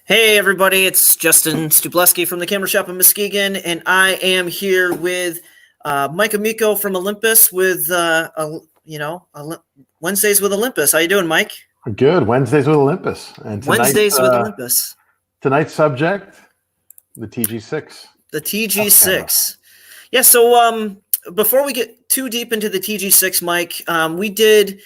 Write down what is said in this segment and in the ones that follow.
Hey everybody, it's Justin Stubleski from the Camera Shop in Muskegon, and I am here with Mike Amico from Olympus with Wednesdays with Olympus. How you doing, Mike? Good. Wednesdays with Olympus. And Wednesdays with Olympus. tonight's subject, the TG6. The TG6. Yeah, so before we get too deep into the TG6, Mike, we did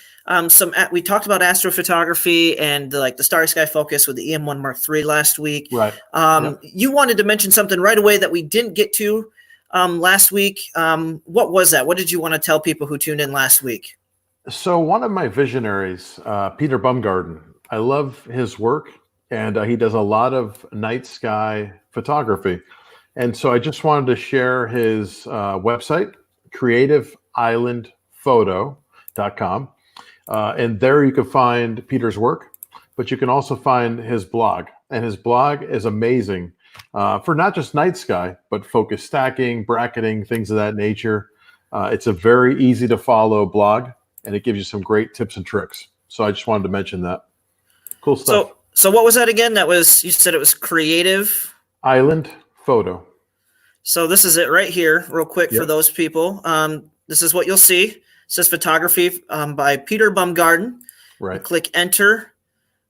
we talked about astrophotography and the starry sky focus with the EM1 Mark III last week. Right. Yep. You wanted to mention something right away that we didn't get to last week. What was that? What did you want to tell people who tuned in last week? So one of my visionaries, Peter Bumgarden, I love his work, and he does a lot of night sky photography. And so I just wanted to share his website, creativeislandphoto.com. And there you can find Peter's work, but you can also find his blog. And his blog is amazing for not just night sky, but focus stacking, bracketing, things of that nature. It's a very easy to follow blog, and it gives you some great tips and tricks. So I just wanted to mention that. Cool stuff. So what was that again? You said it was Creative Island Photo. So this is it right here, real quick. Yep. For those people. This is what you'll see. It says photography by Peter Bumgarden. Right. Click enter,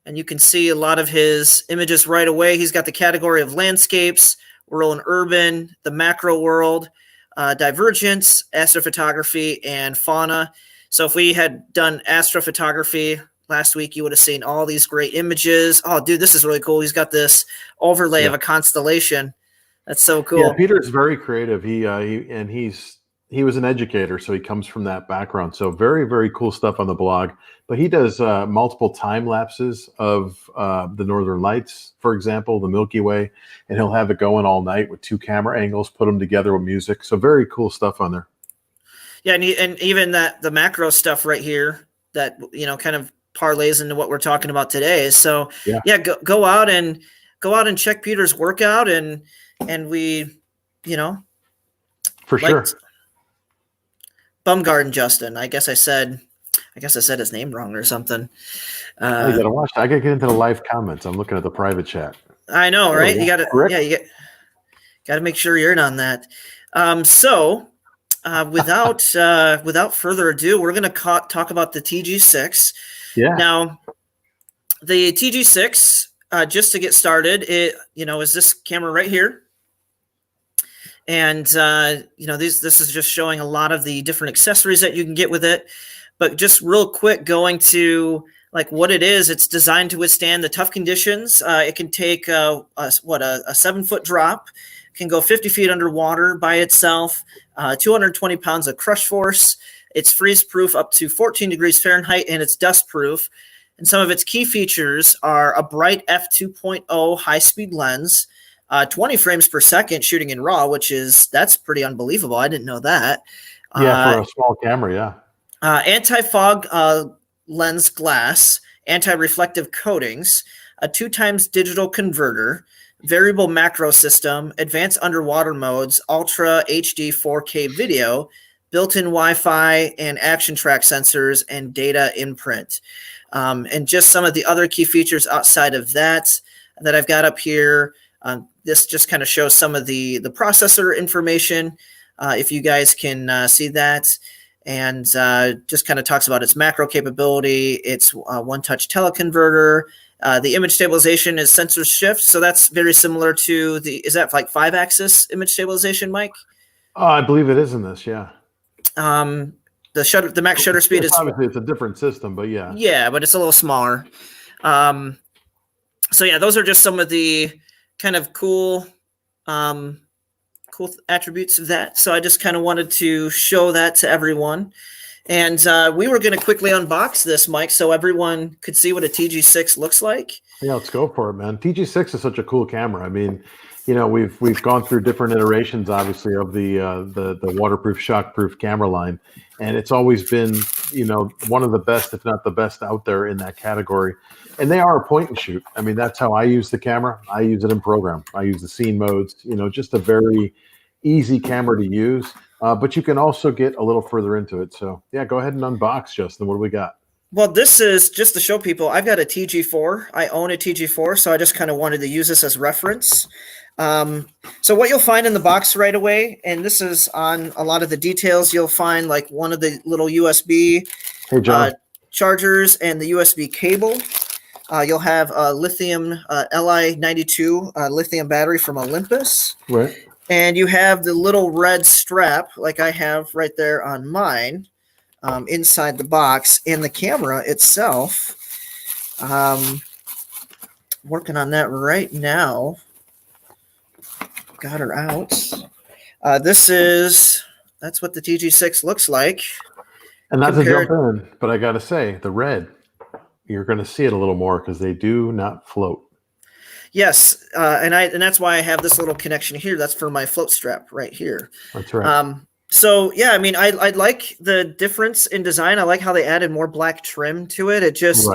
and you can see a lot of his images right away. He's got the category of landscapes, rural and urban, the macro world, divergence, astrophotography, and fauna. So if we had done astrophotography last week, you would have seen all these great images. Oh, dude, this is really cool. He's got this overlay of a constellation. That's so cool. Yeah, Peter's very creative. He was an educator, so he comes from that background. So very, very cool stuff on the blog. But he does multiple time lapses of the Northern Lights, for example, the Milky Way, and he'll have it going all night with 2 camera angles, put them together with music. So very cool stuff on there. Yeah, and even the macro stuff right here that kind of parlays into what we're talking about today. So yeah, go out and check Peter's workout, and we, for sure. Bumgarden Justin. I guess I said his name wrong or something. You gotta watch. I gotta get into the live comments. I'm looking at the private chat. I know, right? You gotta, gotta make sure you're in on that. Without further ado, we're gonna talk about the TG6. Yeah. Now, the TG6, just to get started, it is this camera right here. And, this is just showing a lot of the different accessories that you can get with it. But just real quick, going to what it is, it's designed to withstand the tough conditions. It can take a 7-foot drop, can go 50 feet underwater by itself, 220 pounds of crush force. It's freeze proof up to 14 degrees Fahrenheit, and it's dust proof. And some of its key features are a bright f2.0 high-speed lens, 20 frames per second shooting in RAW, that's pretty unbelievable. I didn't know that. Yeah, for a small camera, yeah. Anti-fog lens glass, anti-reflective coatings, a 2x digital converter, variable macro system, advanced underwater modes, ultra HD 4K video, built-in Wi-Fi and action track sensors, and data imprint. And just some of the other key features outside of that I've got up here. This just kind of shows some of the processor information, if you guys can see that, and just kind of talks about its macro capability, its one-touch teleconverter. The image stabilization is sensor shift, so that's very similar to is that 5-axis image stabilization, Mike? I believe it is in this, yeah. The max shutter speed is obviously it's a different system, but yeah. Yeah, but it's a little smaller. So yeah, those are just some of the kind of cool attributes of that. So I just kind of wanted to show that to everyone. And we were going to quickly unbox this, Mike, so everyone could see what a TG6 looks like. Yeah, let's go for it, man. TG6 is such a cool camera. I mean, we've gone through different iterations, obviously, of the waterproof, shockproof camera line, and it's always been, one of the best, if not the best, out there in that category. And they are a point and shoot. I mean, that's how I use the camera. I use it in program. I use the scene modes. Just a very easy camera to use. But you can also get a little further into it. So yeah, go ahead and unbox, Justin. What do we got? Well, this is just to show people. I've got a TG4. I own a TG4, so I just kind of wanted to use this as reference. So what you'll find in the box right away, and this is on a lot of the details, you'll find like one of the little USB Hey, John. chargers and the USB cable. You'll have a lithium Li92 lithium battery from Olympus. Right. And you have the little red strap like I have right there on mine inside the box. And the camera itself, working on that right now. Got her out. That's what the TG6 looks like. And not to jump in, but I got to say, the red, you're going to see it a little more because they do not float. Yes, and that's why I have this little connection here. That's for my float strap right here. That's right. So yeah, I mean, I like the difference in design. I like how they added more black trim to it. It just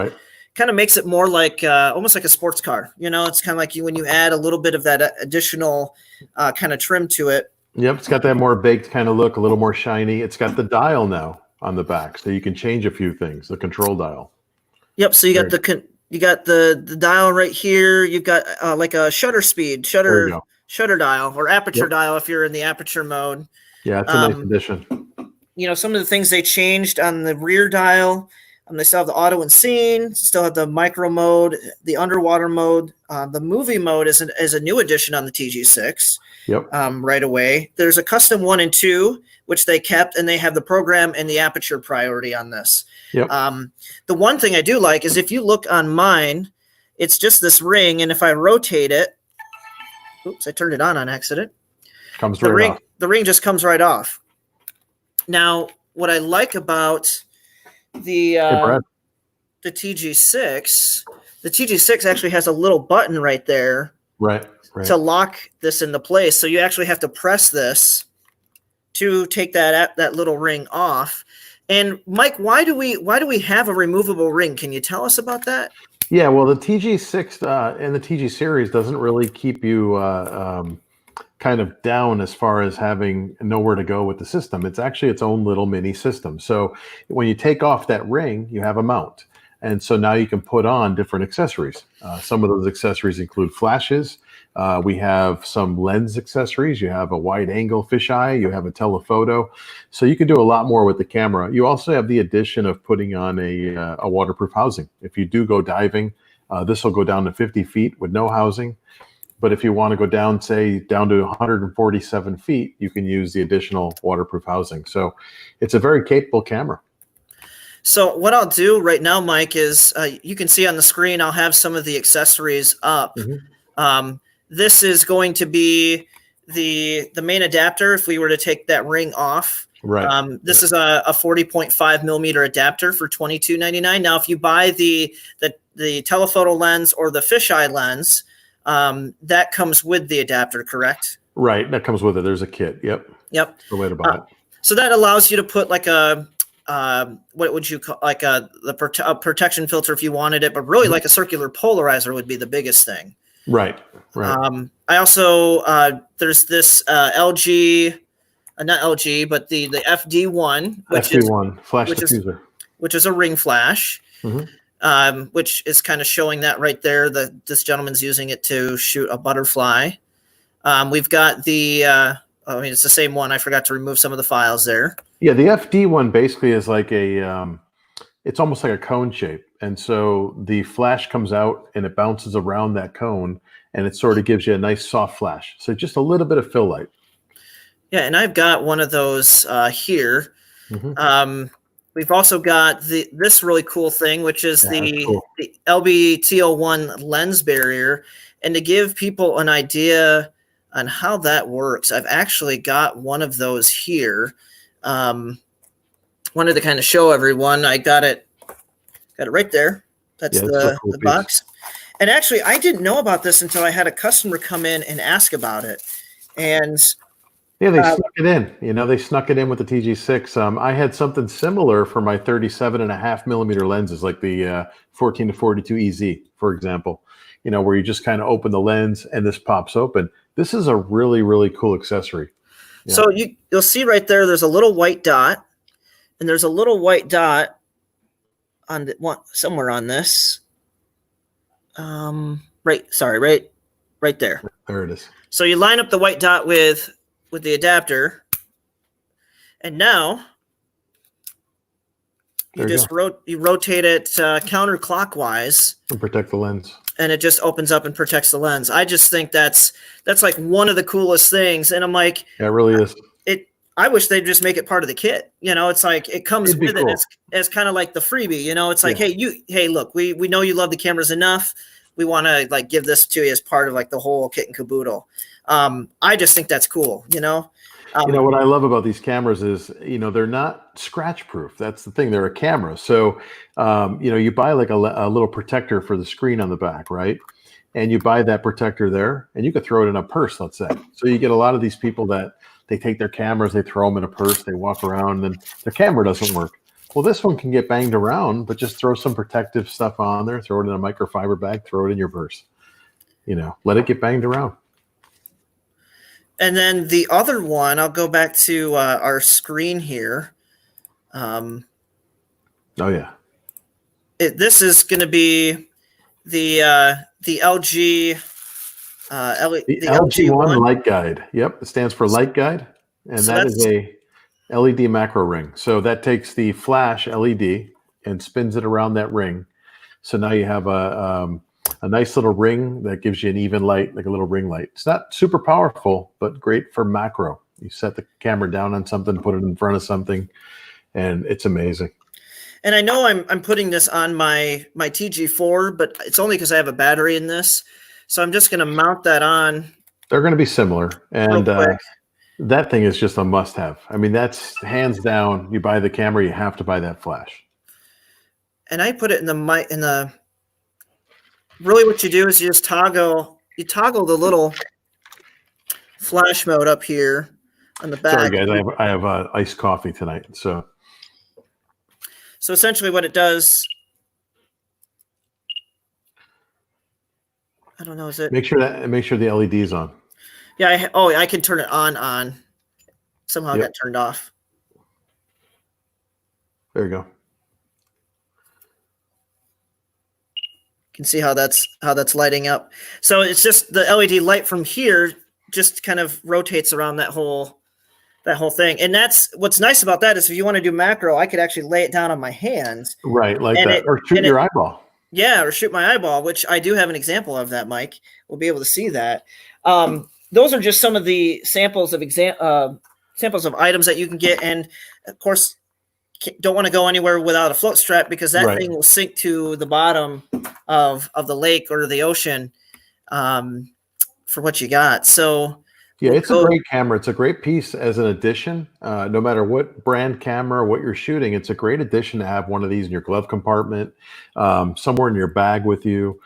kind of makes it more like almost like a sports car. You know, it's kind of like when you add a little bit of that additional kind of trim to it. Yep, it's got that more baked kind of look, a little more shiny. It's got the dial now on the back, so you can change a few things. The control dial. Yep. So you got the dial right here. You've got like a shutter speed, shutter dial, or aperture dial if you're in the aperture mode. Yeah, it's a nice addition. You know, some of the things they changed on the rear dial. They still have the auto and scene, still have the micro mode, the underwater mode. The movie mode is a new addition on the TG6. Yep. Right away. There's a custom 1 and 2, which they kept, and they have the program and the aperture priority on this. Yep. The one thing I do like is if you look on mine, it's just this ring, and if I rotate it, oops, I turned it on accident. Comes right off. The ring just comes right off. Now, what I like about the TG6, the TG6 actually has a little button right there, right, to lock this into place. So you actually have to press this to take that little ring off. And Mike, why do we have a removable ring? Can you tell us about that? Yeah, well, the TG6 and the TG series doesn't really keep you kind of down as far as having nowhere to go with the system. It's actually its own little mini system. So when you take off that ring, you have a mount. And so now you can put on different accessories. Some of those accessories include flashes. We have some lens accessories. You have a wide angle fisheye. You have a telephoto. So you can do a lot more with the camera. You also have the addition of putting on a waterproof housing. If you do go diving, this will go down to 50 feet with no housing. But if you want to go down, say, down to 147 feet, you can use the additional waterproof housing. So it's a very capable camera. So what I'll do right now, Mike, is you can see on the screen, I'll have some of the accessories up. Mm-hmm. This is going to be the main adapter if we were to take that ring off. Right. This is a 40.5 millimeter adapter for $22.99. Now, if you buy the telephoto lens or the fisheye lens, that comes with the adapter, correct? Right. That comes with it. There's a kit. Yep. Yep. The way to buy it. So that allows you to put like a what would you call, like a protection filter if you wanted it, but really like a circular polarizer would be the biggest thing. Right. Right. I also there's this LG, not LG, but the FD1, FD1 flash diffuser, which is a ring flash. Mm-hmm. Which is kind of showing that right there. This gentleman's using it to shoot a butterfly. We've got the, it's the same one. I forgot to remove some of the files there. Yeah, the FD one basically is like it's almost like a cone shape. And so the flash comes out and it bounces around that cone and it sort of gives you a nice soft flash. So just a little bit of fill light. Yeah, and I've got one of those here. Mm-hmm. We've also got this really cool thing, which is the LBTO1 lens barrier. And to give people an idea on how that works, I've actually got one of those here. Wanted to kind of show everyone. I got it right there. That's the box. And actually, I didn't know about this until I had a customer come in and ask about it. And yeah, they snuck it in. You know, they snuck it in with the TG6. I had something similar for my 37.5 millimeter lenses, like the 14 to 42 EZ, for example. You know, where you just kind of open the lens and this pops open. This is a really, really cool accessory. Yeah. So you'll see right there, there's a little white dot, and there's a little white dot on the one somewhere on this. Right there. There it is. So you line up the white dot with the adapter, and now you just rotate it counterclockwise And protect the lens. and it just opens up and protects the lens. I just think that's like one of the coolest things. And I'm like, yeah, it really is. I wish they'd just make it part of the kit. It's like it comes with cool. it as kind of like the freebie. It's like, hey, look, we know you love the cameras enough. We want to like give this to you as part of like the whole kit and caboodle. I just think that's cool. What I love about these cameras is, they're not scratch proof. That's the thing. They're a camera. So, you buy like a little protector for the screen on the back, right? And you buy that protector there and you could throw it in a purse, let's say. So you get a lot of these people that they take their cameras, they throw them in a purse, they walk around and their camera doesn't work. Well, this one can get banged around, but just throw some protective stuff on there, throw it in a microfiber bag, throw it in your purse, let it get banged around. And then the other one, I'll go back to our screen here. Oh yeah. This is going to be the LG the LG1 light guide. Yep, it stands for light guide, and so that is a LED macro ring. So that takes the flash LED and spins it around that ring. So now you have a nice little ring that gives you an even light, like a little ring light. It's not super powerful, but great for macro. You set the camera down on something, put it in front of something, and it's amazing. And I know I'm putting this on my TG4, but it's only because I have a battery in this. So I'm just going to mount that on. They're going to be similar. And that thing is just a must-have. I mean, that's hands down. You buy the camera, you have to buy that flash. And I put it in the really what you do is you just toggle the little flash mode up here on the back. Sorry, guys. I have iced coffee tonight. So essentially what it does, I don't know, is it? Make sure the LED is on. Yeah, I can turn it on. Somehow it got turned off. There you go. You can see how that's lighting up. So it's just the LED light from here just kind of rotates around that whole thing. And that's what's nice about that is if you want to do macro, I could actually lay it down on my hands. Right, like that, or shoot your eyeball. Yeah, or shoot my eyeball, which I do have an example of that, Mike. We'll be able to see that. Those are just some of the samples of items that you can get. And, of course, don't want to go anywhere without a float strap because that thing will sink to the bottom of the lake or the ocean for what you got. So, yeah, it's a great camera. It's a great piece as an addition. No matter what brand camera or what you're shooting, it's a great addition to have one of these in your glove compartment, somewhere in your bag with you.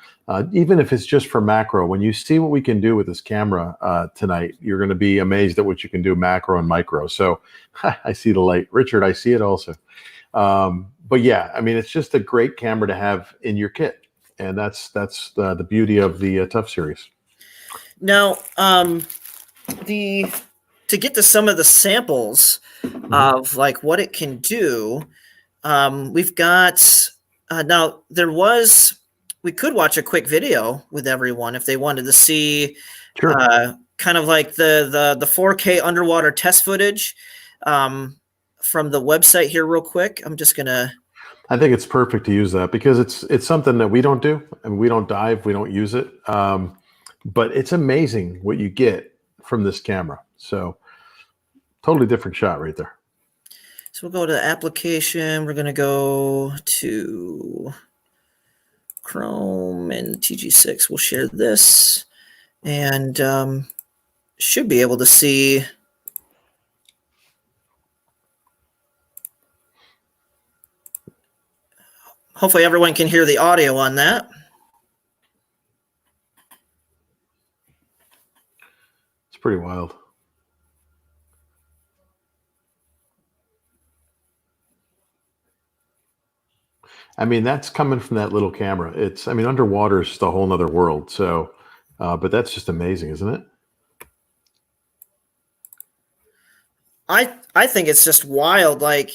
Even if it's just for macro, when you see what we can do with this camera tonight, you're going to be amazed at what you can do macro and micro. So I see the light. Richard, I see it also. But yeah, I mean, it's just a great camera to have in your kit. And that's the beauty of the Tough series. Now, to get to some of the samples of like what it can do, we've got now we could watch a quick video with everyone if they wanted to see kind of like the 4K underwater test footage from the website here real quick. I'm just gonna. I think it's perfect to use that because it's something that we don't do and we don't dive, we don't use it. But it's amazing what you get from this camera. So totally different shot right there. So we'll go to the application. We're going to go to Chrome and TG6. We'll share this and should be able to see. Hopefully everyone can hear the audio on that. It's pretty wild. I mean, that's coming from that little camera. Underwater is just a whole nother world. So, but that's just amazing, isn't it? I think it's just wild. Like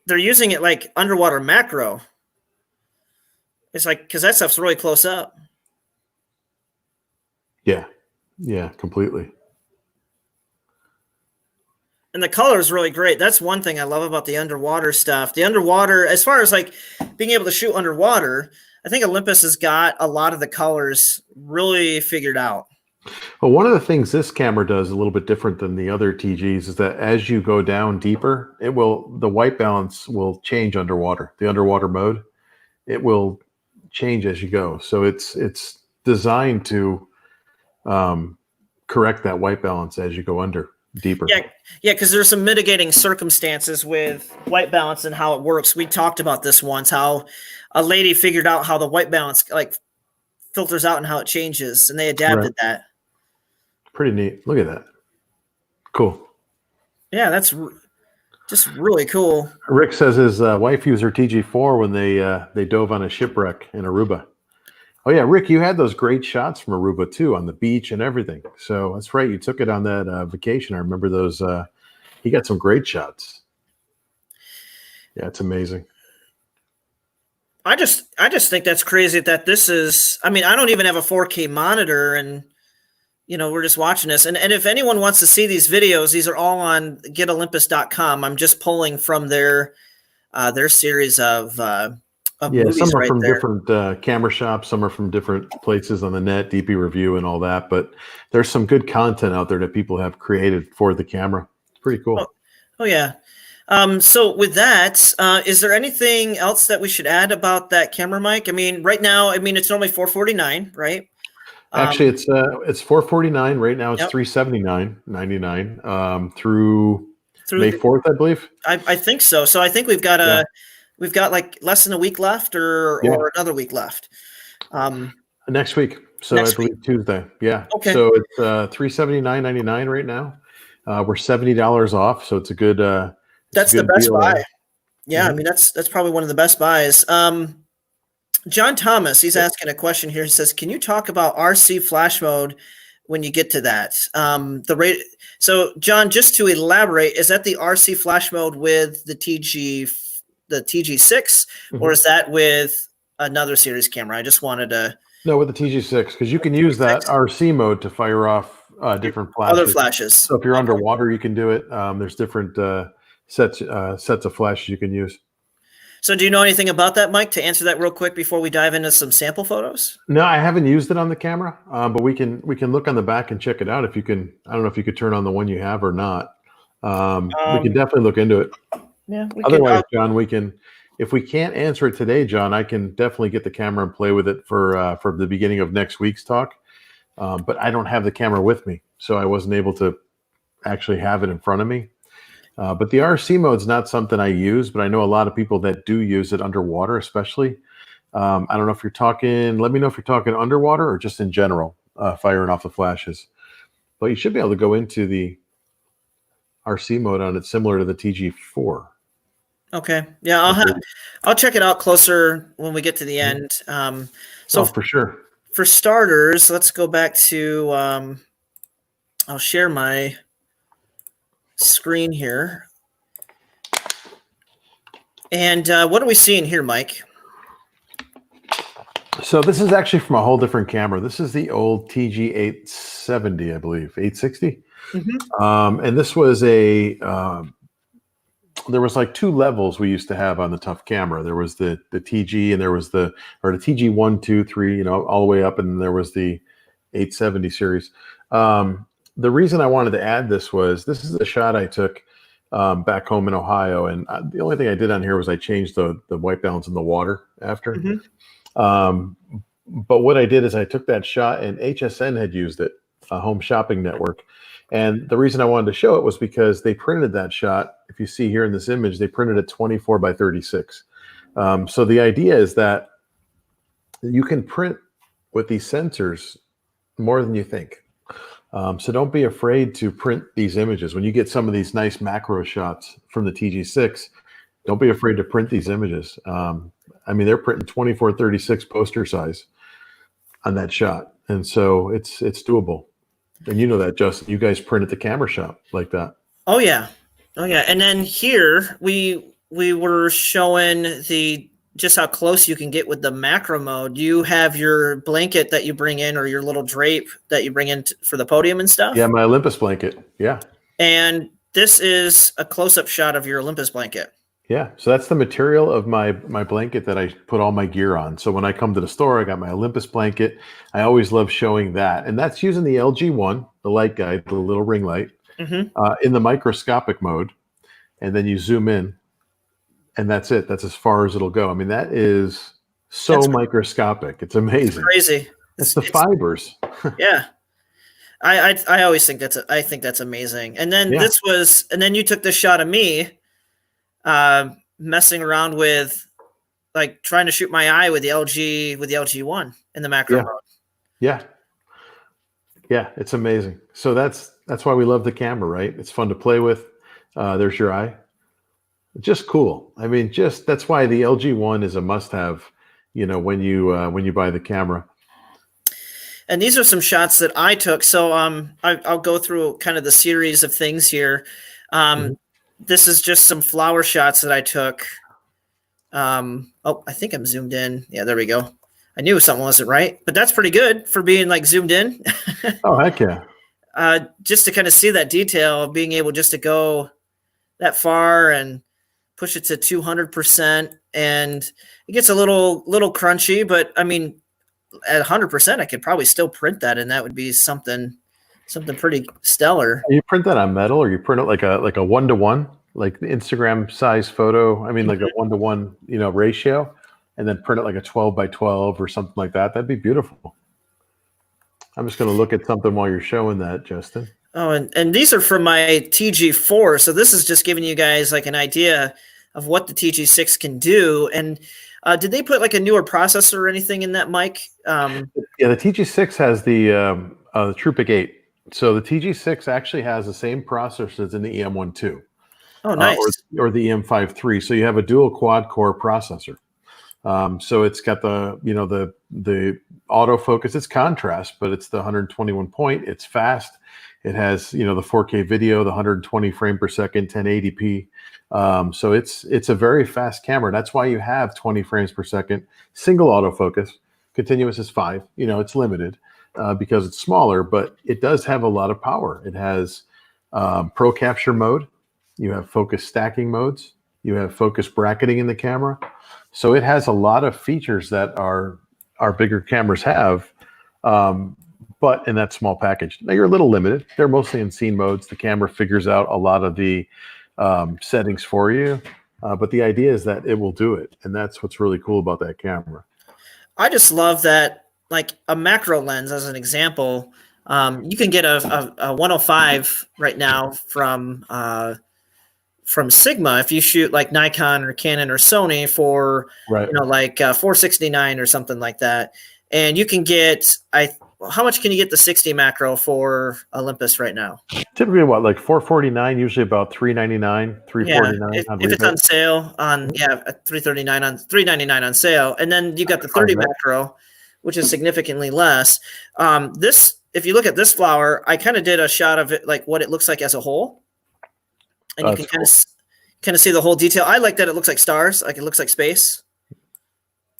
they're using it like underwater macro. It's like, because that stuff's really close up. Yeah. Yeah, completely. And the color is really great. That's one thing I love about the underwater stuff. The underwater, as far as like being able to shoot underwater, I think Olympus has got a lot of the colors really figured out. Well, one of the things this camera does a little bit different than the other TGs is that as you go down deeper, the white balance will change underwater. The underwater mode, it will change as you go. So it's designed to correct that white balance as you go under deeper. Yeah, because there's some mitigating circumstances with white balance and how it works. We talked about this once, how a lady figured out how the white balance like filters out and how it changes, and they adapted that. Pretty neat. Look at that. Cool. Yeah, that's just really cool. Rick says his wife used her TG4 when they dove on a shipwreck in Aruba. Oh yeah, Rick, you had those great shots from Aruba too, on the beach and everything. So that's right, you took it on that vacation. I remember those. He got some great shots. Yeah, it's amazing. I just think that's crazy that this is. I mean, I don't even have a 4K monitor, and we're just watching this. And if anyone wants to see these videos, these are all on getolympus.com. I'm just pulling from their series of movies. Some are right from there. different camera shops, some are from different places on the net, DP Review and all that. But there's some good content out there that people have created for the camera. It's pretty cool. Oh yeah. So with that, is there anything else that we should add about that camera mic? I mean, right now, it's normally $449, right? Actually, it's $449 right now. It's $379.99 through May 4th, I believe. I think so. So I think we've got like less than a week left, or another week left. Next week. So I believe Tuesday. Yeah. Okay. So it's $379.99 right now. We're $70 off, so it's a good. That's the best buy. Yeah, mm-hmm. That's probably one of the best buys. John Thomas, he's asking a question here. He says, "Can you talk about RC flash mode when you get to that?" So, John, just to elaborate, is that the RC flash mode with the TG6, mm-hmm. or is that with another series camera? I just wanted to. No, with the TG6, because you can use that RC mode to fire off different flashes. Other flashes. So if you're underwater, you can do it. There's different sets of flashes you can use. So do you know anything about that, Mike, to answer that real quick before we dive into some sample photos? No, I haven't used it on the camera, but we can look on the back and check it out. If you can, I don't know if you could turn on the one you have or not. We can definitely look into it. Yeah. Otherwise, John, we can. If we can't answer it today, John, I can definitely get the camera and play with it for the beginning of next week's talk. But I don't have the camera with me, so I wasn't able to actually have it in front of me. But the RC mode is not something I use, but I know a lot of people that do use it underwater, especially. I don't know if you're talking, let me know if you're talking underwater or just in general, firing off the flashes. But you should be able to go into the RC mode on it, similar to the TG4. Okay. Yeah, I'll check it out closer when we get to the end. For sure. For starters, let's go back to, I'll share my screen here. And what are we seeing here, Mike? So this is actually from a whole different camera. This is the old TG870, I believe, 860. Mm-hmm. And this was there was like two levels we used to have on the Tough camera. There was the TG, and there was the TG 1, 2, 3, all the way up, and there was the 870 series. The reason I wanted to add this is a shot I took back home in Ohio, and the only thing I did on here was I changed the white balance in the water after. Mm-hmm. But what I did is I took that shot, and HSN had used it, a home shopping network. And the reason I wanted to show it was because they printed that shot. If you see here in this image, they printed it 24 by 36. So the idea is that you can print with these sensors more than you think. So don't be afraid to print these images. When you get some of these nice macro shots from the TG6, don't be afraid to print these images. They're printing 24-36 poster size on that shot. And so it's doable. And you know that, Justin, you guys print at the camera shop like that. Oh yeah. And then here we were showing the just how close you can get with the macro mode. You have your blanket that you bring in, or your little drape that you bring in for the podium and stuff. Yeah, my Olympus blanket. Yeah. And this is a close-up shot of your Olympus blanket. Yeah, so that's the material of my blanket that I put all my gear on. So when I come to the store, I got my Olympus blanket. I always love showing that, and that's using the LG1, the light guide, the little ring light, in the microscopic mode, and then you zoom in, and that's it. That's as far as it'll go. I mean, that is so microscopic. It's amazing. It's crazy. It's the fibers. Yeah. I always think that's amazing. And then and then you took this shot of me messing around with, like, trying to shoot my eye with the LG1 in the macro mode. Yeah. Yeah, it's amazing. So that's why we love the camera, right? It's fun to play with. There's your eye. Just cool. I mean, that's why the LG1 is a must-have, when you buy the camera. And these are some shots that I took. So I'll go through kind of the series of things here. This is just some flower shots that I took. I think I'm zoomed in. Yeah, there we go. I knew something wasn't right, but that's pretty good for being like zoomed in. Oh, heck yeah. Just to kind of see that detail, being able just to go that far and push it to 200%. And it gets a little crunchy, but I mean, at 100%, I could probably still print that, and that would be something pretty stellar. You print that on metal, or you print it like a 1-to-1, like the Instagram size photo. I mean, like a 1-to-1, ratio, and then print it like a 12x12 or something like that. That'd be beautiful. I'm just going to look at something while you're showing that, Justin. Oh, and these are from my TG4. So this is just giving you guys like an idea of what the TG6 can do. And did they put like a newer processor or anything in that mic? Yeah, the TG6 has the TruePic 8. So the TG6 actually has the same processor as in the EM1.2. Oh, nice. Or the EM5.3. So you have a dual quad core processor. So it's got the autofocus. It's contrast, but it's the 121 point. It's fast. It has the 4K video, the 120 frame per second, 1080p. So it's a very fast camera. That's why you have 20 frames per second, single autofocus. Continuous is 5. It's limited because it's smaller, but it does have a lot of power. It has pro capture mode. You have focus stacking modes. You have focus bracketing in the camera. So it has a lot of features that our bigger cameras have, but in that small package. Now, you're a little limited. They're mostly in scene modes. The camera figures out a lot of the settings for you, but the idea is that it will do it, and that's what's really cool about that camera. I just love that, like a macro lens, as an example. You can get a 105 right now from Sigma if you shoot like Nikon or Canon or Sony for like 469 or something like that, and you can get how much can you get the 60 macro for Olympus right now? Typically, like 449, usually about 399, 349. If it's on sale on 339 on 399 on sale, and then you got the 30 macro, which is significantly less. If you look at this flower, I kind of did a shot of it, like what it looks like as a whole, and you can kind of see the whole detail. I like that it looks like stars, like it looks like space,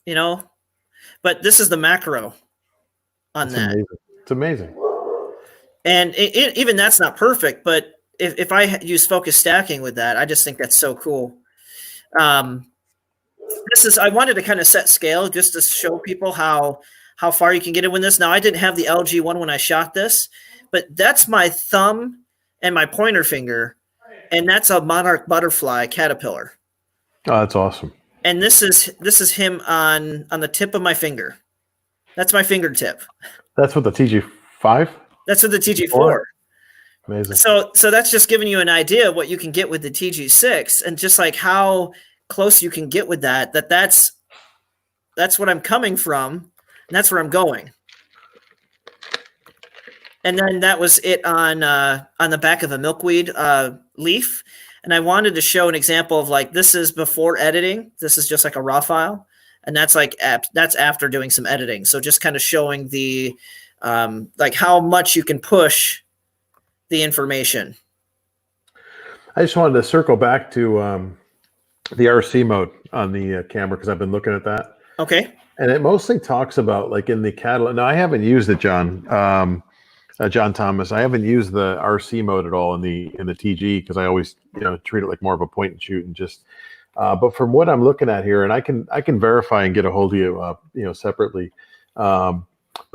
But this is the macro on that. Amazing. It's amazing. And even that's not perfect, but if I use focus stacking with that, I just think that's so cool. I wanted to kind of set scale just to show people how far you can get it with this. Now, I didn't have the LG1 when I shot this, but that's my thumb and my pointer finger, and that's a monarch butterfly caterpillar. Oh, that's awesome. And this is him on the tip of my finger. That's my fingertip. That's what the TG5? That's with the TG4. Amazing. So that's just giving you an idea of what you can get with the TG6, and just like how close you can get with that's what I'm coming from, and that's where I'm going. And then that was it on the back of a milkweed leaf. And I wanted to show an example of, like, this is before editing. This is just like a raw file. And that's that's after doing some editing. So just kind of showing the like how much you can push the information. I just wanted to circle back to the RC mode. camera because I've been looking at that, Okay. and it mostly talks about like in the catalog. Now I haven't used it, John. John Thomas. I haven't used the RC mode at all in the TG because I always treat it like more of a point and shoot and just. But from what I'm looking at here, and I can verify and get a hold of you separately. But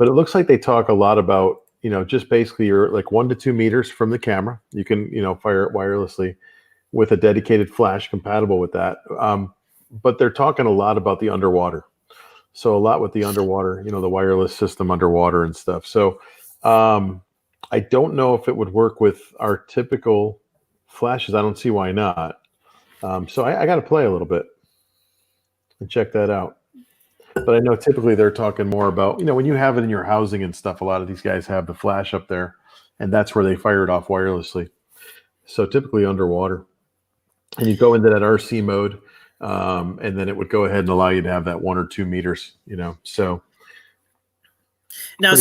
it looks like they talk a lot about just basically you're like 1 to 2 meters from the camera. You can fire it wirelessly with a dedicated flash compatible with that. But they're talking a lot about the underwater. So a lot with the underwater, the wireless system underwater and stuff. So I don't know if it would work with our typical flashes. I don't see why not. So I got to play a little bit and check that out. But I know typically they're talking more about, when you have it in your housing and stuff, a lot of these guys have the flash up there, and that's where they fire it off wirelessly. So typically underwater. And you go into that RC mode, and then it would go ahead and allow you to have that 1 or 2 meters, So now,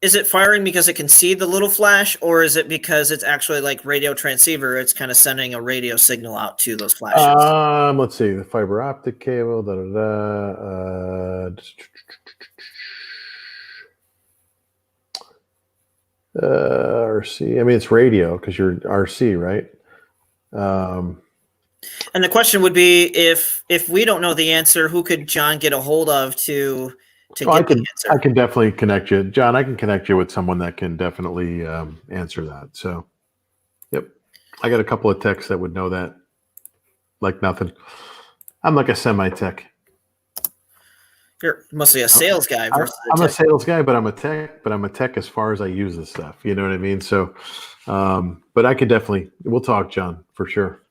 is it firing because it can see the little flash, or is it because it's actually like radio transceiver? It's kind of sending a radio signal out to those flashes. Let's see, the fiber optic cable. RC. I mean, it's radio because you're RC, right? And the question would be, if we don't know the answer, who could John get a hold of to get the answer? I can definitely connect you, John. I can connect you with someone that can definitely answer that. So, yep, I got a couple of techs that would know that like nothing. I'm like a semi-tech. You're mostly a sales guy. I'm a sales guy, but I'm a tech. But I'm a tech as far as I use this stuff. You know what I mean? So, but I could definitely. We'll talk, John, for sure.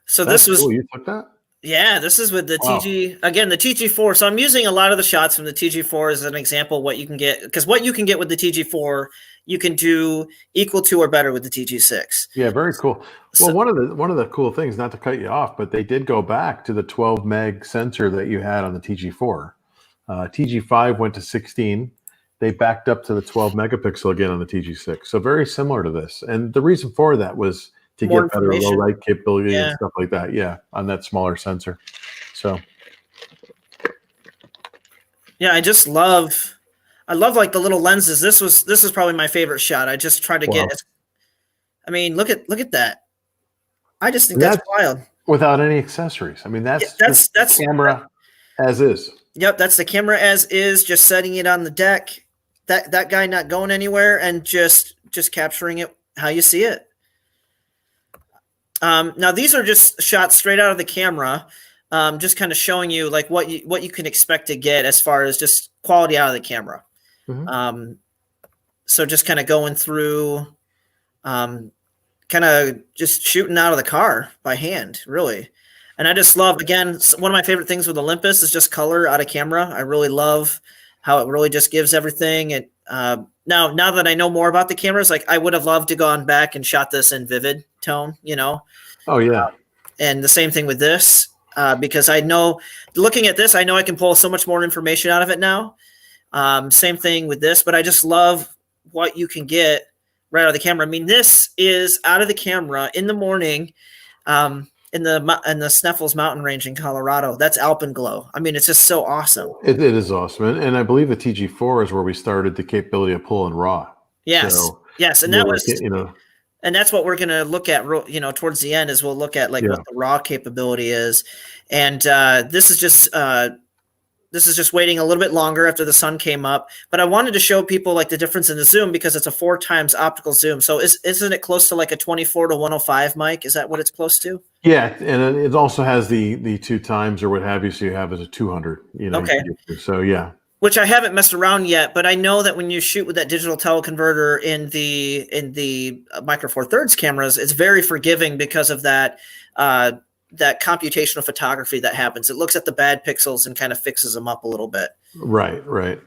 So that's this was cool. You took that? Yeah, this is with the TG, again, the TG4. So I'm using a lot of the shots from the TG4 as an example of what you can get, because what you can get with the TG4, you can do equal to or better with the TG6. Yeah, very cool. Well, one of the cool things, not to cut you off, but they did go back to the 12 meg sensor that you had on the TG4. TG5 went to 16. They backed up to the 12 megapixel again on the TG6. So very similar to this. And the reason for that was to get better low light capability and stuff like that. Yeah, on that smaller sensor. So, yeah, I love like the little lenses. This is probably my favorite shot. I just try to get. I mean, look at that. I just think that's wild. Without any accessories. I mean, that's camera as is. Yep, that's the camera as is. Just setting it on the deck. That guy not going anywhere and just capturing it how you see it. Now these are just shots straight out of the camera, just kind of showing you like what you can expect to get as far as just quality out of the camera. Mm-hmm. So just kind of going through, kind of just shooting out of the car by hand, really. And I just love, again, one of my favorite things with Olympus is just color out of camera. I really love how it really just gives everything. And now that I know more about the cameras, like I would have loved to gone back and shot this in vivid tone, Oh yeah. And the same thing with this, because I know, looking at this, I know I can pull so much more information out of it now. Same thing with this, but I just love what you can get right out of the camera. I mean, this is out of the camera in the morning, in the Sneffels mountain range in Colorado. That's Alpenglow. I mean, it's just so awesome. It is awesome. And I believe the TG4 is where we started the capability of pulling raw. Yes. So, yes. And that was, and that's what we're going to look at, towards the end is we'll look at what the raw capability is. And this is just waiting a little bit longer after the sun came up. But I wanted to show people like the difference in the zoom because it's a 4 times optical zoom. So isn't it close to like a 24 to 105, Mike? Is that what it's close to? Yeah, and it also has the 2 times or what have you. So you have as a 200. Okay. So yeah. Which I haven't messed around yet, but I know that when you shoot with that digital teleconverter in the Micro Four Thirds cameras, it's very forgiving because of that computational photography that happens. It looks at the bad pixels and kind of fixes them up a little bit. Right.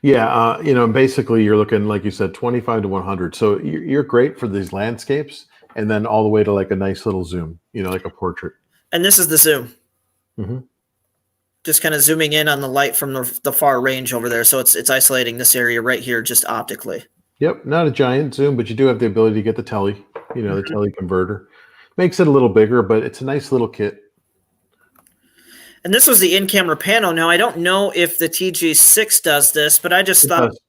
Yeah. Basically you're looking, like you said, 25 to 100. So you're great for these landscapes and then all the way to like a nice little zoom, like a portrait. And this is the zoom. Mm-hmm. Just kind of zooming in on the light from the far range over there. So it's isolating this area right here just optically. Yep. Not a giant zoom, but you do have the ability to get the tele, the tele converter. Makes it a little bigger, but it's a nice little kit. And this was the in-camera panel. Now I don't know if the TG6 does this, but I just It thought does.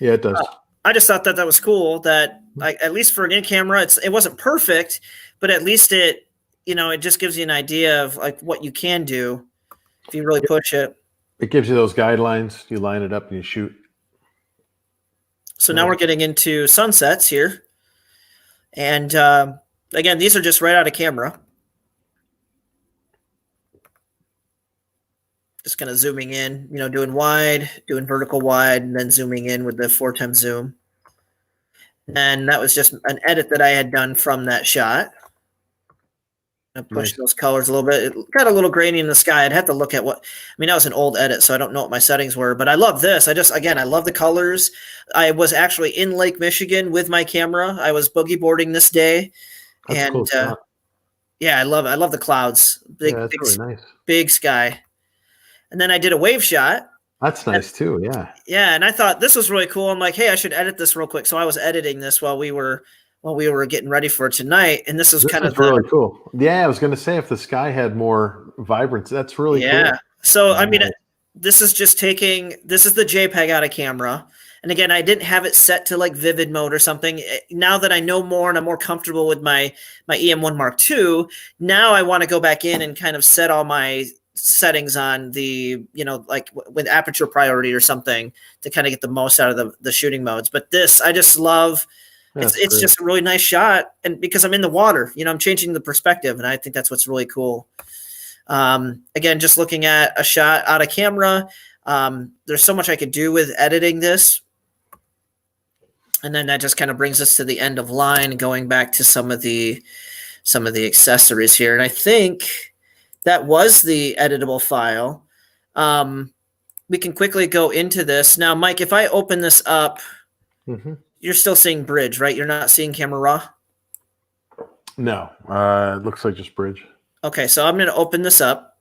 Yeah, it does. I just thought that was cool. That like at least for an in-camera, it wasn't perfect, but at least it just gives you an idea of like what you can do if you really push it. It gives you those guidelines. You line it up and you shoot. So now we're getting into sunsets here, and again, these are just right out of camera. Just kind of zooming in, doing wide, doing vertical wide, and then zooming in with the 4x zoom. And that was just an edit that I had done from that shot. I pushed those colors a little bit. It got a little grainy in the sky. I'd have to look at that was an old edit, so I don't know what my settings were, but I love this. I love the colors. I was actually in Lake Michigan with my camera. I was boogie boarding this day. That's cool. Yeah, I love the clouds. That's really nice. Big sky. And then I did a wave shot. That's nice too. Yeah. Yeah, and I thought this was really cool. I'm like, hey, I should edit this real quick. So I was editing this while we were getting ready for tonight, and this was kind of really cool. Yeah, I was going to say if the sky had more vibrance, that's really cool. Yeah. So I mean, this is the JPEG out of camera. And again, I didn't have it set to like vivid mode or something. Now that I know more and I'm more comfortable with my EM1 Mark II, now I want to go back in and kind of set all my settings on the, like with aperture priority or something to kind of get the most out of the shooting modes. But this, I just love. It's just a really nice shot, and because I'm in the water, I'm changing the perspective, and I think that's what's really cool. Again, just looking at a shot out of camera, there's so much I could do with editing this, and then that just kind of brings us to the end of line, going back to some of the accessories here, and I think that was the editable file. We can quickly go into this now, Mike. If I open this up. Mm-hmm. You're still seeing bridge, right? You're not seeing camera raw? No. It looks like just bridge. Okay, so I'm going to open this up.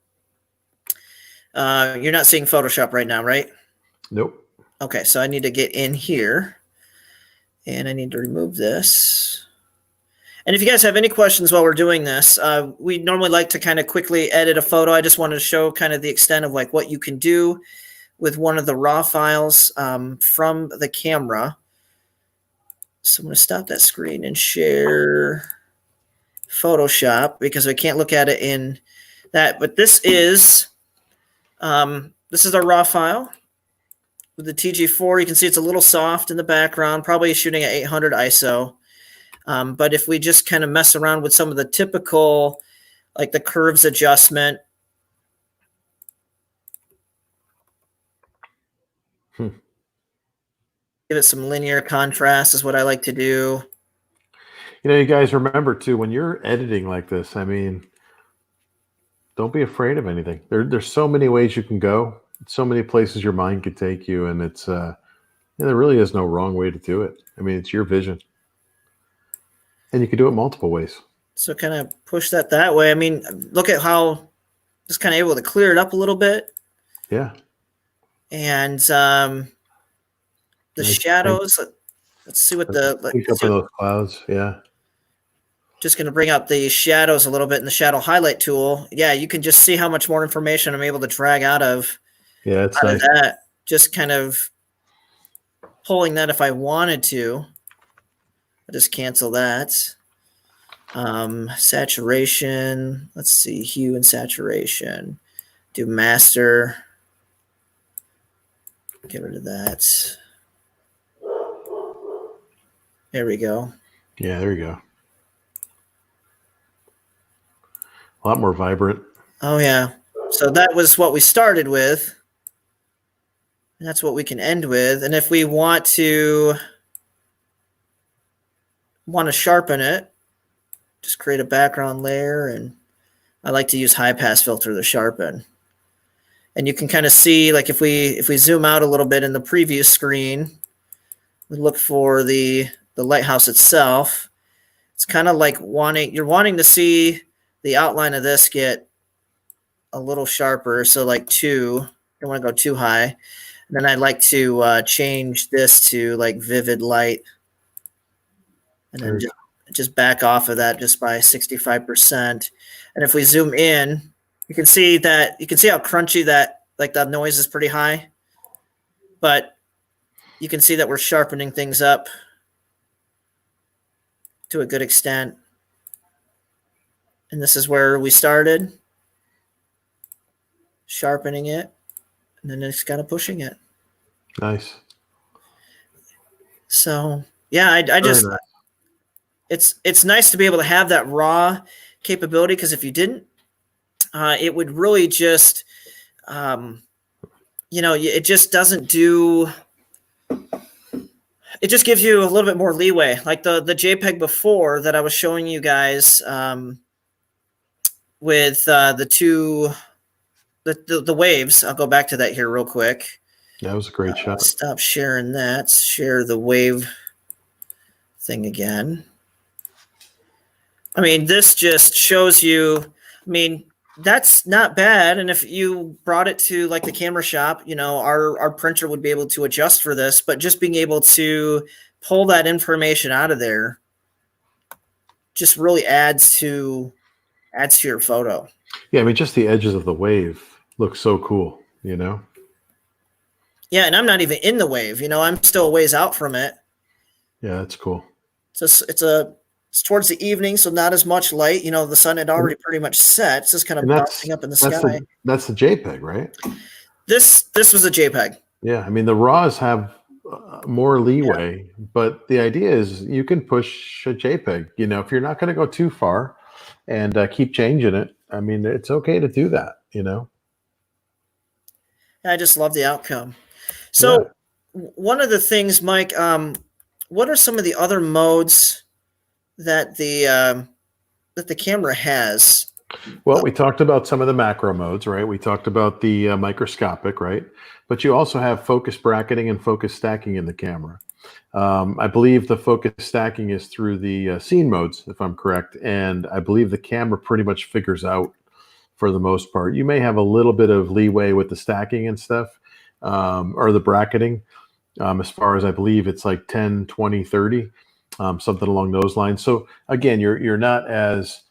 You're not seeing Photoshop right now, right? Nope. Okay, so I need to get in here, and I need to remove this. And if you guys have any questions while we're doing this, we normally like to kind of quickly edit a photo. I just wanted to show kind of the extent of like what you can do with one of the raw files from the camera. So I'm going to stop that screen and share Photoshop because I can't look at it in that. But this is our raw file with the TG4. You can see it's a little soft in the background, probably shooting at 800 ISO. But if we just kind of mess around with some of the typical, like the curves adjustment. Give it some linear contrast is what I like to do. You guys remember too, when you're editing like this, I mean, don't be afraid of anything. There's so many ways you can go, so many places your mind could take you, and it's there really is no wrong way to do it. I mean, it's your vision, and you can do it multiple ways. So kind of push that way. I mean, look at how just kind of able to clear it up a little bit. Yeah. And the shadows. Let's see what pick up those clouds. Yeah. Just going to bring up the shadows a little bit in the shadow highlight tool. Yeah, you can just see how much more information I'm able to drag out of. Yeah, it's nice. That. Just kind of pulling that if I wanted to. I'll just cancel that. Saturation. Let's see, hue and saturation. Do master. Get rid of that. There we go. Yeah, there you go. A lot more vibrant. Oh, yeah. So that was what we started with. And that's what we can end with. And if we want to sharpen it, just create a background layer. And I like to use high pass filter to sharpen. And you can kind of see, like if we zoom out a little bit in the preview screen, we look for the lighthouse itself. It's kind of like you're wanting to see the outline of this get a little sharper. So like 2, don't want to go too high. And then I'd like to change this to like vivid light. And then just back off of that just by 65%. And if we zoom in, You can see that, you can see how crunchy that, like the noise is pretty high, but you can see that we're sharpening things up to a good extent. And this is where we started, sharpening it, and then just kind of pushing it. Nice. So yeah, I Very just, nice. it's nice to be able to have that raw capability, because if you didn't, it would really just, it just doesn't do. It just gives you a little bit more leeway, like the JPEG before that I was showing you guys, with the two the waves. I'll go back to that here real quick. That was a great shot. Stop sharing that. Share the wave thing again. I mean, this just shows you, I mean, that's not bad. And if you brought it to like the camera shop, our printer would be able to adjust for this, but just being able to pull that information out of there just really adds to your photo. Yeah, I mean, just the edges of the wave look so cool, Yeah, and I'm not even in the wave, I'm still a ways out from it. Yeah, that's cool. It's towards the evening, so not as much light. The sun had already pretty much set. It's just kind of bouncing up in the sky. That's the JPEG, right? This was a JPEG. Yeah, I mean the RAWs have more leeway, but the idea is you can push a JPEG. If you're not going to go too far and keep changing it, I mean it's okay to do that. I just love the outcome. So one of the things, Mike, what are some of the other modes that the camera has? Well, we talked about some of the macro modes, right? We talked about the microscopic, right? But you also have focus bracketing and focus stacking in the camera. I believe the focus stacking is through the scene modes, if I'm correct. And I believe the camera pretty much figures out for the most part. You may have a little bit of leeway with the stacking and stuff, or the bracketing. As far as I believe it's like 10, 20, 30, something along those lines. So again, you're not as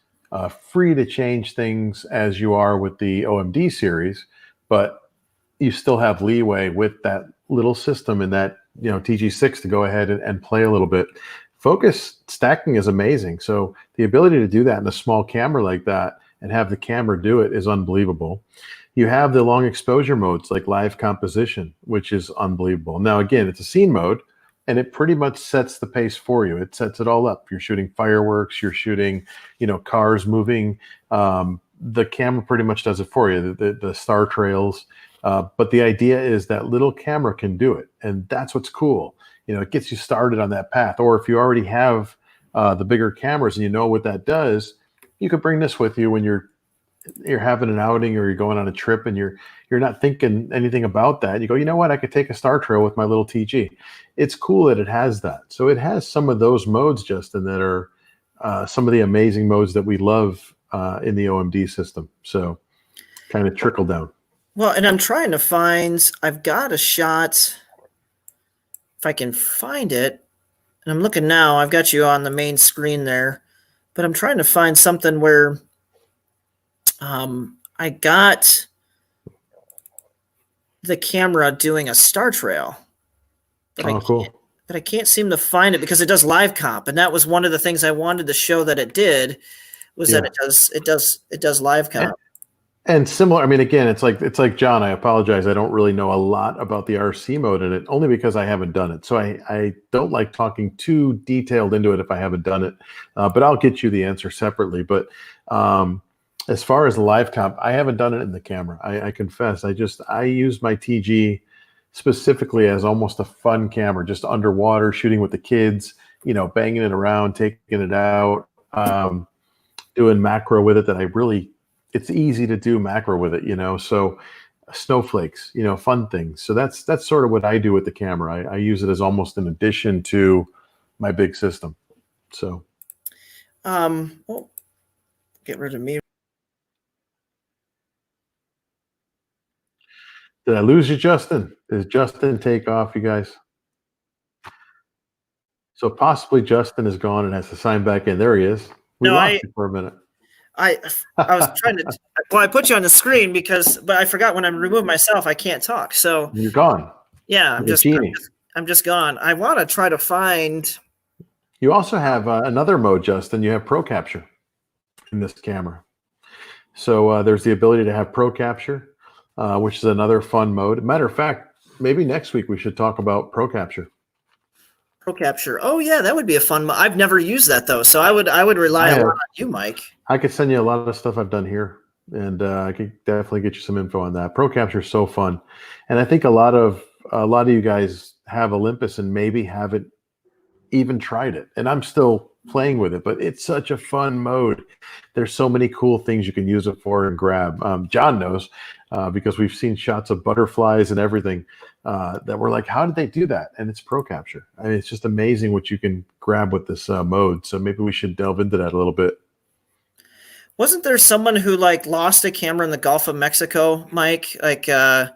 free to change things as you are with the OMD series, but you still have leeway with that little system and that TG6 to go ahead and play a little bit. Focus stacking is amazing. So the ability to do that in a small camera like that and have the camera do it is unbelievable. You have the long exposure modes like live composition, which is unbelievable. Now, again, it's a scene mode, and it pretty much sets the pace for you. It sets it all up. You're shooting fireworks, you're shooting, cars moving. The camera pretty much does it for you, the star trails. But the idea is that little camera can do it, and that's what's cool. It gets you started on that path. Or if you already have the bigger cameras and you know what that does, you could bring this with you when you're having an outing or you're going on a trip and you're not thinking anything about that. You go, you know what? I could take a star trail with my little TG. It's cool that it has that. So it has some of those modes, Justin, that are some of the amazing modes that we love in the OMD system. So kind of trickle down. Well, and I'm trying to find, I've got a shot, if I can find it, and I'm looking now, I've got you on the main screen there, but I'm trying to find something where I got the camera doing a star trail. But cool. But I can't seem to find it because it does live comp, and that was one of the things I wanted to show that it did, was that it does live comp. And similar, I mean, again, it's like John, I apologize. I don't really know a lot about the RC mode in it, only because I haven't done it. So I don't like talking too detailed into it if I haven't done it. But I'll get you the answer separately. But as far as the live comp, I haven't done it in the camera. I confess. I use my TG specifically as almost a fun camera, just underwater, shooting with the kids, banging it around, taking it out, doing macro with it it's easy to do macro with it, so snowflakes, fun things. So that's sort of what I do with the camera. I use it as almost an addition to my big system. So, well, get rid of me. Did I lose you, Justin? Does Justin take off, you guys? So possibly Justin is gone and has to sign back in. There he is. We lost you for a minute. I was trying to. Well, I put you on the screen but I forgot when I remove myself, I can't talk. So You're gone. yeah, You're a genie. I'm just gone. I want to try to find. You also have another mode, Justin. You have Pro Capture in this camera. So there's the ability to have Pro Capture, which is another fun mode. Matter of fact, maybe next week we should talk about Pro Capture. Pro Capture. Oh yeah, that would be a fun. I've never used that though, so I would rely a lot on you, Mike. I could send you a lot of stuff I've done here, and I could definitely get you some info on that. Pro Capture is so fun, and I think a lot of you guys have Olympus and maybe haven't even tried it, and I'm still playing with it, but it's such a fun mode. There's so many cool things you can use it for and grab. John knows because we've seen shots of butterflies and everything that we're like, how did they do that? And it's Pro Capture. I mean, it's just amazing what you can grab with this mode. So maybe we should delve into that a little bit. Wasn't there someone who like lost a camera in the Gulf of Mexico, Mike? Like yeah,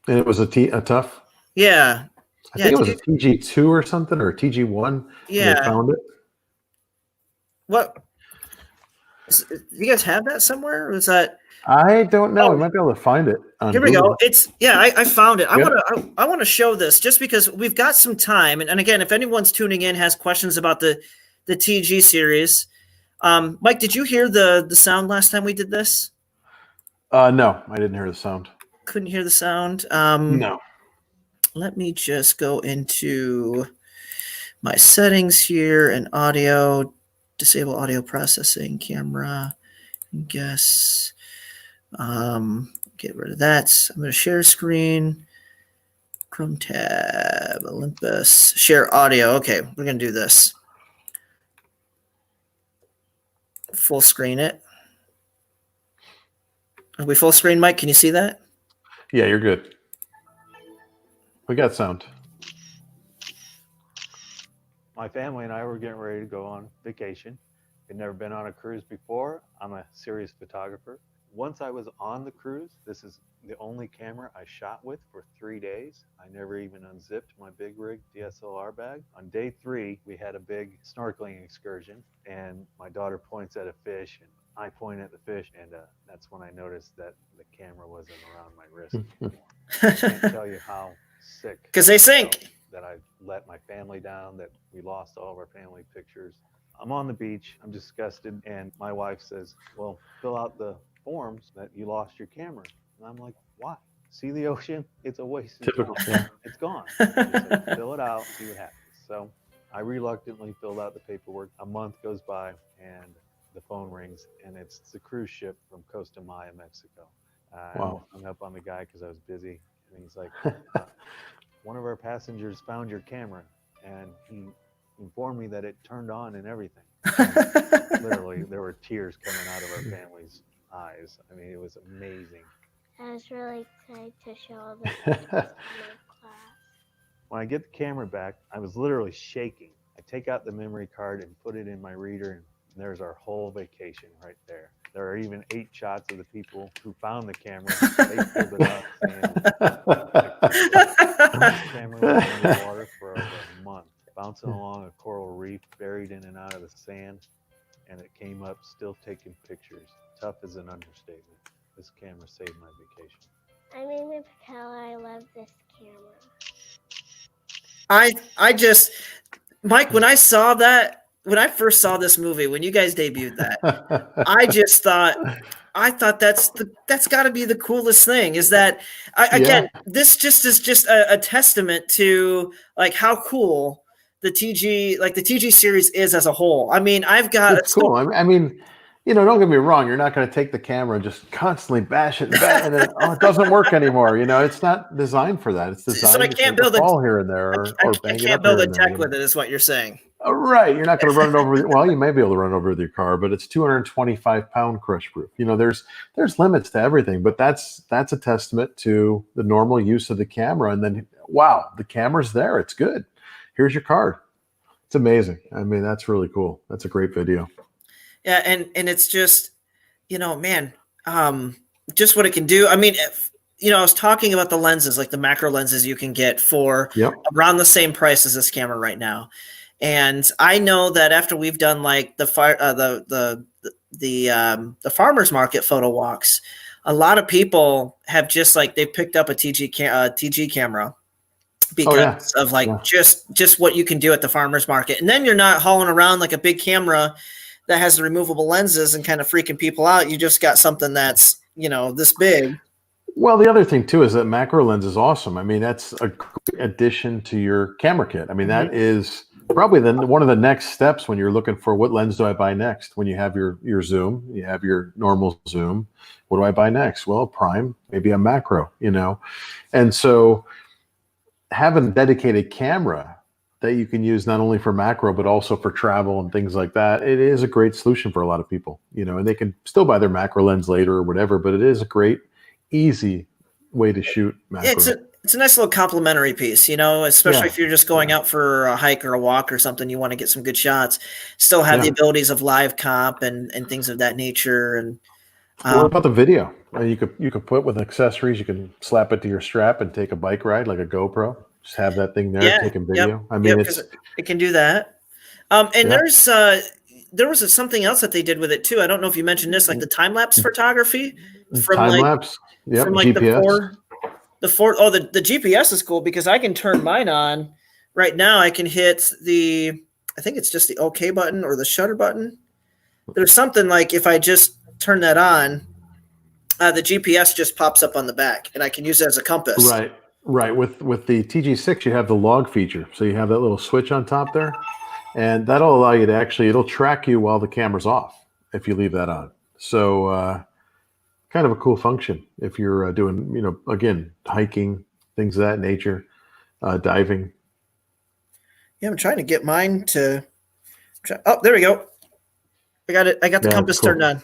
and it was a tough. Yeah. I think it was a TG2 or something, or a TG1. Yeah. They found it. What? Do you guys have that somewhere? Or is that? I don't know. We might be able to find it. Here we go. It's I found it. I want to show this just because we've got some time. And again, if anyone's tuning in has questions about the TG series, Mike, did you hear the sound last time we did this? No, I didn't hear the sound. Couldn't hear the sound. No. Let me just go into my settings here and audio, disable audio processing, camera, guess. Get rid of that. I'm going to share screen, Chrome tab, Olympus, share audio. Okay, we're going to do this. Full screen it. Are we full screen, Mike? Can you see that? Yeah, you're good. We got sound. My family and I were getting ready to go on vacation. We'd never been on a cruise before. I'm a serious photographer. Once I was on the cruise, this is the only camera I shot with for 3 days. I never even unzipped my big rig DSLR bag. On day 3, we had a big snorkeling excursion, and my daughter points at a fish, and I point at the fish, and that's when I noticed that the camera wasn't around my wrist. I can't tell you how sick. Because they sink. That I let my family down, that we lost all of our family pictures. I'm on the beach, I'm disgusted, and my wife says, well, fill out the forms that you lost your camera. And I'm like, why? See the ocean? It's a waste of time. Yeah. It's gone. She said, fill it out, see what happens. So I reluctantly filled out the paperwork. A month goes by, and the phone rings, and it's the cruise ship from Costa Maya, Mexico. Wow. I hung up on the guy because I was busy, and he's like, one of our passengers found your camera, and he informed me that it turned on and everything. And literally, there were tears coming out of our family's eyes. I mean, it was amazing. I was really excited to show the pictures to my class. When I get the camera back, I was literally shaking. I take out the memory card and put it in my reader, and there's our whole vacation right there. There are even 8 shots of the people who found the camera. They pulled it up, and the camera was in the water for over a month, bouncing along a coral reef, buried in and out of the sand, and it came up still taking pictures. Tough is an understatement. This camera saved my vacation. I'm Amy Pacella. I love this camera. I just, Mike, when I first saw this movie, when you guys debuted that, I thought that's got to be the coolest thing. Is that this just is just a testament to like how cool the TG series is as a whole. I mean, It's cool. I mean, don't get me wrong. You're not going to take the camera and just constantly bash it and it doesn't work anymore. It's not designed for that. It's designed so I can't build a ball here and there, I can't build a deck with it. Is what you're saying? Right. You're not going to run it over. Well, you may be able to run it over with your car, but it's 225-pound crush proof. There's limits to everything, but that's a testament to the normal use of the camera. And then, wow, the camera's there. It's good. Here's your card. It's amazing. I mean, that's really cool. That's a great video. Yeah, and it's just, man, just what it can do. I mean, I was talking about the lenses, like the macro lenses you can get for around the same price as this camera right now. And I know that after we've done like the farmers market photo walks, a lot of people have just like they picked up a TG camera Oh yeah, because of like yeah. just what you can do at the farmers market, and then you're not hauling around like a big camera that has the removable lenses and kind of freaking people out. You just got something that's this big. Well, the other thing too is that macro lens is awesome. I mean, that's a great addition to your camera kit. I mean, that is probably one of the next steps when you're looking for what lens do I buy next. When you have your zoom, you have your normal zoom. What do I buy next? Well, a prime, maybe a macro. And so having a dedicated camera that you can use not only for macro but also for travel and things like that, it is a great solution for a lot of people. And they can still buy their macro lens later or whatever, but it is a great, easy way to shoot macro. Yeah, it's a nice little complimentary piece, especially if you're just going out for a hike or a walk or something. You want to get some good shots, still have the abilities of live comp and things of that nature. And what about the video? You could put with accessories. You can slap it to your strap and take a bike ride like a GoPro. Just have that thing there taking video. I mean, it can do that. And there was something else that they did with it too. I don't know if you mentioned this, like the time lapse photography from time lapse. Yep, from like GPS. the GPS is cool because I can turn mine on right now. I can hit I think it's just the OK button or the shutter button. There's something like if I just turn that on, the GPS just pops up on the back and I can use it as a compass. Right. With the TG6, you have the log feature. So you have that little switch on top there, and that'll allow you to it'll track you while the camera's off if you leave that on. So kind of a cool function if you're doing, again, hiking, things of that nature, diving. Yeah, I'm trying to get mine to. Oh, there we go. I got it. I got the compass turned on.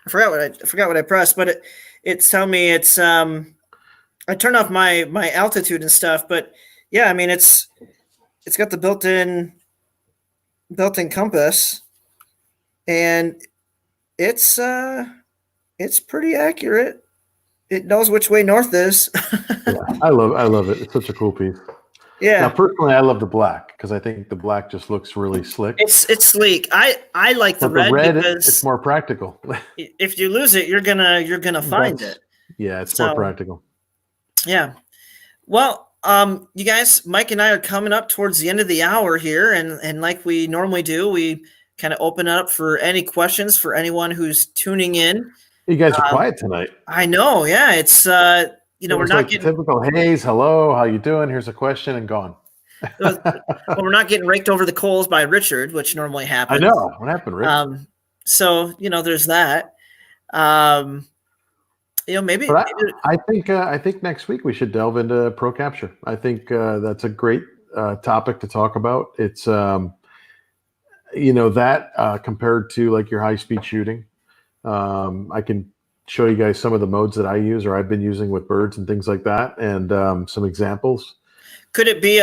I forgot what I pressed, but it's telling me it's I turned off my altitude and stuff, but yeah, I mean it's got the built-in compass, and it's pretty accurate. It knows which way north is. Yeah, I love it. It's such a cool piece. Yeah. Now, personally, I love the black because I think the black just looks really slick. It's sleek. I like the red because it's more practical. If you lose it, you're gonna find it. Yeah, it's more practical. Yeah. Well, you guys, Mike and I are coming up towards the end of the hour here, and like we normally do, we kind of open up for any questions for anyone who's tuning in. You guys are quiet tonight. I know. Yeah, it's we're not getting typical. Hey, hello, how you doing? Here's a question, and gone. Well, we're not getting raked over the coals by Richard, which normally happens. I know. What happened, Rick? So there's that. Maybe. I think next week we should delve into pro capture. I think that's a great topic to talk about. It's compared to like your high speed shooting. I can show you guys some of the modes that I use or I've been using with birds and things like that, and some examples. Could it be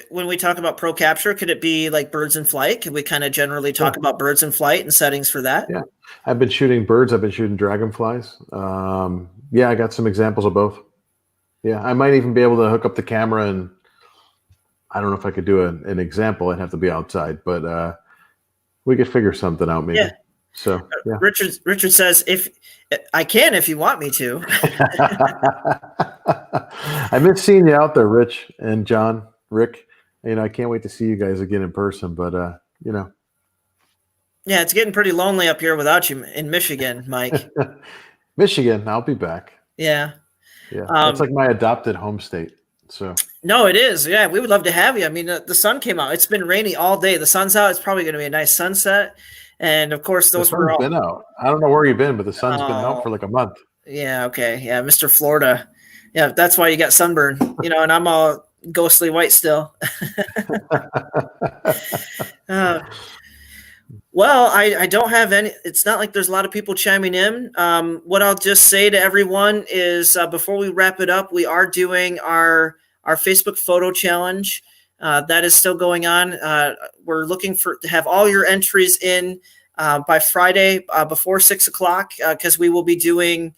when we talk about pro capture, could it be like birds in flight? Could we kind of generally talk about birds in flight and settings for that? Yeah. I've been shooting birds. I've been shooting dragonflies. I got some examples of both. Yeah. I might even be able to hook up the camera, and I don't know if I could do an example. I'd have to be outside, but we could figure something out maybe. Yeah. So yeah. Richard says, if I can, if you want me to. I miss seeing you out there, Rich and John, Rick. I can't wait to see you guys again in person, but Yeah, it's getting pretty lonely up here without you in Michigan, Mike. Michigan, I'll be back. Yeah. Yeah. It's like my adopted home state. So no, it is. Yeah, we would love to have you. I mean, the sun came out. It's been rainy all day. The sun's out. It's probably going to be a nice sunset. And of course, those were all been out. I don't know where you've been, but the sun's been out for like a month. Yeah. Okay. Yeah, Mr. Florida. Yeah, that's why you got sunburn. And I'm all ghostly white still. Well, I don't have any. It's not like there's a lot of people chiming in. What I'll just say to everyone is before we wrap it up, we are doing our Facebook photo challenge. That is still going on. We're looking to have all your entries in by Friday before 6:00 because we will be doing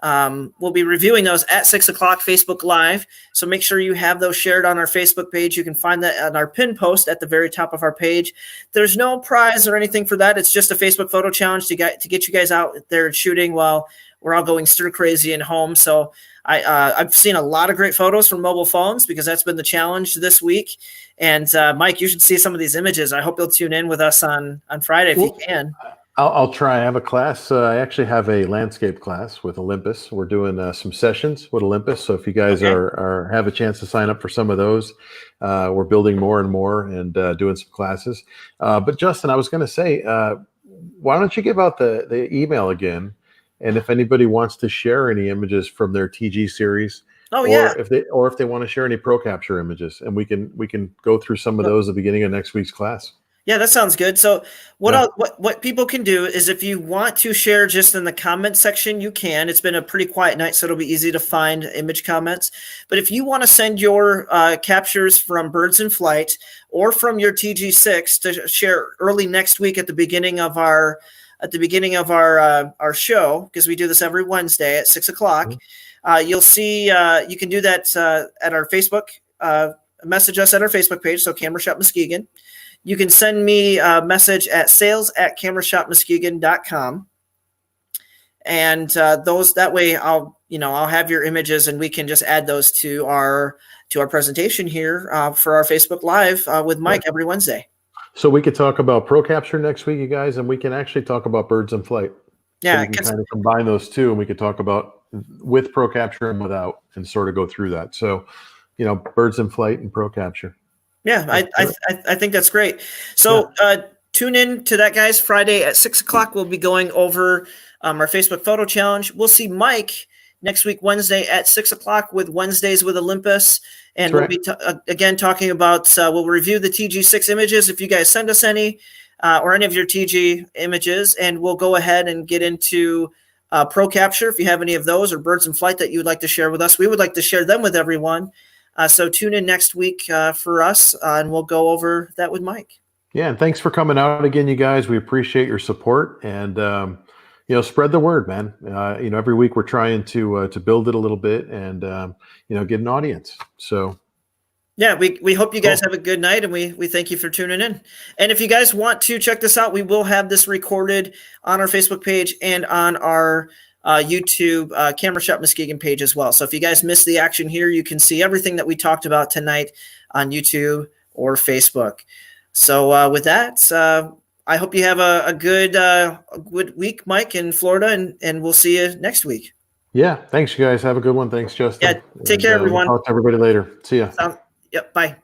We'll be reviewing those at 6 o'clock Facebook Live. So make sure you have those shared on our Facebook page. You can find that on our pin post at the very top of our page. There's no prize or anything for that. It's just a Facebook photo challenge to get you guys out there shooting while we're all going stir crazy at home. So I've seen a lot of great photos from mobile phones because that's been the challenge this week. And Mike, you should see some of these images. I hope you'll tune in with us on Friday if you can. I'll try. I have a class. I actually have a landscape class with Olympus. We're doing some sessions with Olympus. So if you guys have a chance to sign up for some of those, we're building more and more and doing some classes. But Justin, I was going to say, why don't you give out the email again? And if anybody wants to share any images from their TG series, if they want to share any Pro Capture images, and we can go through some of those at the beginning of next week's class. Yeah, that sounds good. So what people can do is if you want to share just in the comment section, you can. It's been a pretty quiet night, so it'll be easy to find image comments. But if you want to send your captures from birds in flight or from your TG6 to share early next week at the beginning of our show, because we do this every Wednesday at 6 o'clock, you'll see you can do that at our Facebook. Message us at our Facebook page, so Camera Shop Muskegon. You can send me a message at sales@camerashopmuskegon.com. And that way I'll have your images and we can just add those to our presentation here for our Facebook Live with Mike every Wednesday. So we could talk about Pro Capture next week, you guys, and we can actually talk about birds in flight. Yeah, so we can kind of combine those two, and we could talk about with Pro Capture and without, and sort of go through that. So, birds in flight and Pro Capture. Yeah, I think that's great. So tune in to that, guys. Friday at 6 o'clock, we'll be going over our Facebook photo challenge. We'll see Mike next week, Wednesday at 6 o'clock with Wednesdays with Olympus. And we'll be again talking about, we'll review the TG6 images if you guys send us any or any of your TG images. And we'll go ahead and get into Pro Capture if you have any of those, or birds in flight that you would like to share with us. We would like to share them with everyone. So tune in next week for us, and we'll go over that with Mike. Yeah, and thanks for coming out again, you guys. We appreciate your support, and spread the word, man. Every week we're trying to build it a little bit, and get an audience. So, yeah, we hope you guys have a good night, and we thank you for tuning in. And if you guys want to check this out, we will have this recorded on our Facebook page and on our YouTube Camera Shop Muskegon page as well. So if you guys missed the action here, you can see everything that we talked about tonight on YouTube or Facebook. So with that, I hope you have a good week, Mike, in Florida, and we'll see you next week. Yeah, thanks, you guys. Have a good one. Thanks, Justin. Yeah, take care, everyone. We'll talk to everybody later. See ya. Yep, bye.